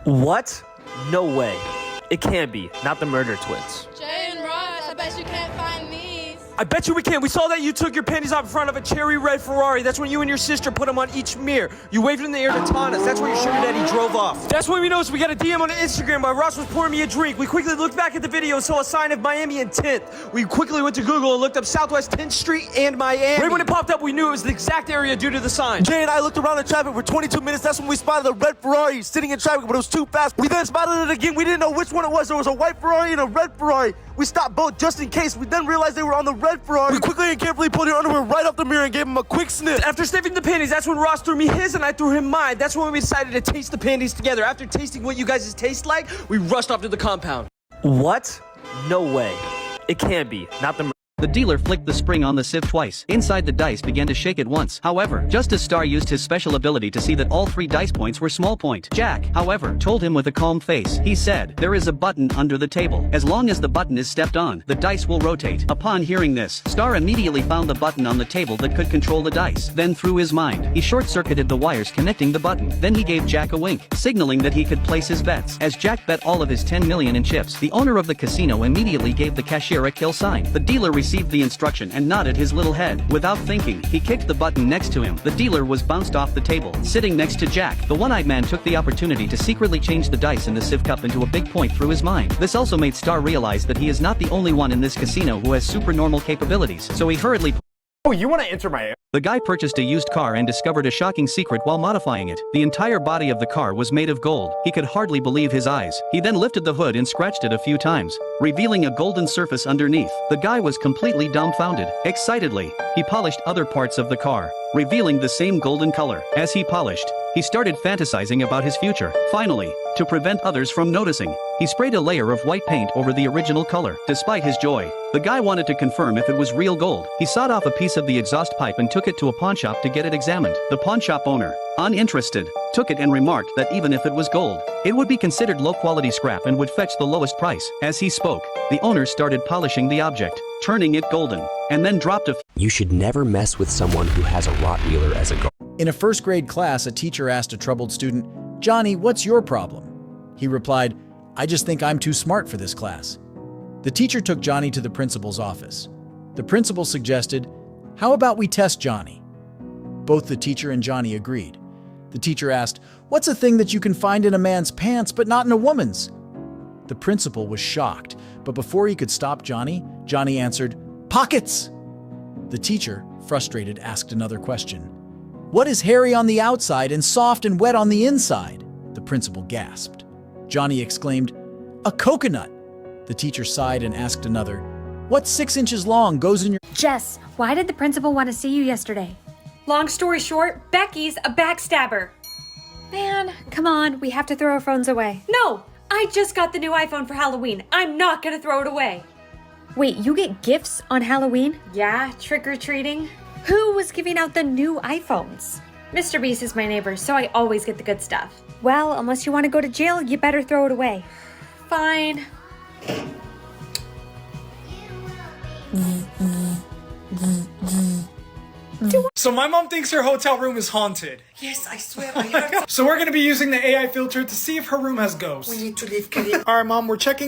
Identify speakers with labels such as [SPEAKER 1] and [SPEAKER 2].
[SPEAKER 1] What? No way. It can't be. Not the murder twins.
[SPEAKER 2] Jay and Ross, I bet you can't find these.
[SPEAKER 1] I bet you we can. We saw that you took your panties out in front of a cherry red Ferrari. That's when you and your sister put them on each mirror. You waved in the air to taunt us. That's where your sugar daddy drove off. That's when we noticed we got a DM on Instagram while Ross was pouring me a drink. We quickly looked back at the video and saw a sign of Miami and 10th. We quickly went to Google and looked up Southwest 10th Street and Miami. Right when it popped up, we knew it was the exact area due to the sign.
[SPEAKER 3] Jay and I looked around in traffic for 22 minutes. That's when we spotted a red Ferrari sitting in traffic, but it was too fast. We then spotted it again. We didn't know which one it was. There was a white Ferrari and a red Ferrari. We stopped both just in case. We then realized they were on the red Ferrari. We quickly and carefully pulled your underwear right off the mirror and gave him a quick sniff.
[SPEAKER 1] After sniffing the panties, that's when Ross threw me his and I threw him mine. That's when we decided to taste the panties together. After tasting what you guys taste like, we rushed off to the compound. What? No way. It can't be. Not the
[SPEAKER 4] The dealer flicked the spring on the sieve twice. Inside the dice began to shake at once. However, just as Star used his special ability to see that all 3 dice points were small point. Jack, however, told him with a calm face. He said, "There is a button under the table. As long as the button is stepped on, the dice will rotate." Upon hearing this, Star immediately found the button on the table that could control the dice. Then through his mind, he short-circuited the wires connecting the button. Then he gave Jack a wink, signaling that he could place his bets. As Jack bet all of his 10 million in chips, the owner of the casino immediately gave the cashier a kill sign. The dealer received the instruction and nodded his little head. Without thinking, he kicked the button next to him. The dealer was bounced off the table. Sitting next to Jack, the one-eyed man took the opportunity to secretly change the dice in the sieve cup into a big point through his mind. This also made Star realize that he is not the only one in this casino who has supernormal capabilities, so he hurriedly
[SPEAKER 5] Oh, you want to enter my...
[SPEAKER 4] The guy purchased a used car and discovered a shocking secret while modifying it. The entire body of the car was made of gold. He could hardly believe his eyes. He then lifted the hood and scratched it a few times, revealing a golden surface underneath. The guy was completely dumbfounded. Excitedly, he polished other parts of the car, revealing the same golden color. As he polished, he started fantasizing about his future. Finally, to prevent others from noticing, he sprayed a layer of white paint over the original color. Despite his joy, the guy wanted to confirm if it was real gold. He sawed off a piece of the exhaust pipe and took it to a pawn shop to get it examined. The pawn shop owner, uninterested, took it and remarked that even if it was gold, it would be considered low-quality scrap and would fetch the lowest price. As he spoke, the owner started polishing the object, turning it golden, and then dropped a
[SPEAKER 6] You should never mess with someone who has a Rottweiler as a guard.
[SPEAKER 7] In a first grade class, a teacher asked a troubled student, "Johnny, what's your problem?" He replied, "I just think I'm too smart for this class." The teacher took Johnny to the principal's office. The principal suggested, "How about we test Johnny?" Both the teacher and Johnny agreed. The teacher asked, "What's a thing that you can find in a man's pants but not in a woman's?" The principal was shocked, but before he could stop Johnny, Johnny answered, "Pockets!" The teacher, frustrated, asked another question. "What is hairy on the outside and soft and wet on the inside?" The principal gasped. Johnny exclaimed, "A coconut!" The teacher sighed and asked another, "What 6 inches long goes in your—"
[SPEAKER 8] Jess, why did the principal want to see you yesterday?
[SPEAKER 9] Long story short, Becky's a backstabber.
[SPEAKER 8] Man, come on, we have to throw our phones away.
[SPEAKER 9] No, I just got the new iPhone for Halloween. I'm not gonna throw it away.
[SPEAKER 8] Wait, you get gifts on Halloween?
[SPEAKER 9] Yeah, trick-or-treating.
[SPEAKER 8] Who was giving out the new iPhones?
[SPEAKER 9] Mr. Beast is my neighbor, so I always get the good stuff.
[SPEAKER 8] Well, unless you want to go to jail, you better throw it away.
[SPEAKER 9] Fine.
[SPEAKER 10] So my mom thinks her hotel room is haunted.
[SPEAKER 11] Yes, I swear I heard.
[SPEAKER 10] So we're gonna be using the AI filter to see if her room has ghosts.
[SPEAKER 11] We need to leave, Karim.
[SPEAKER 10] Alright, Mom, we're checking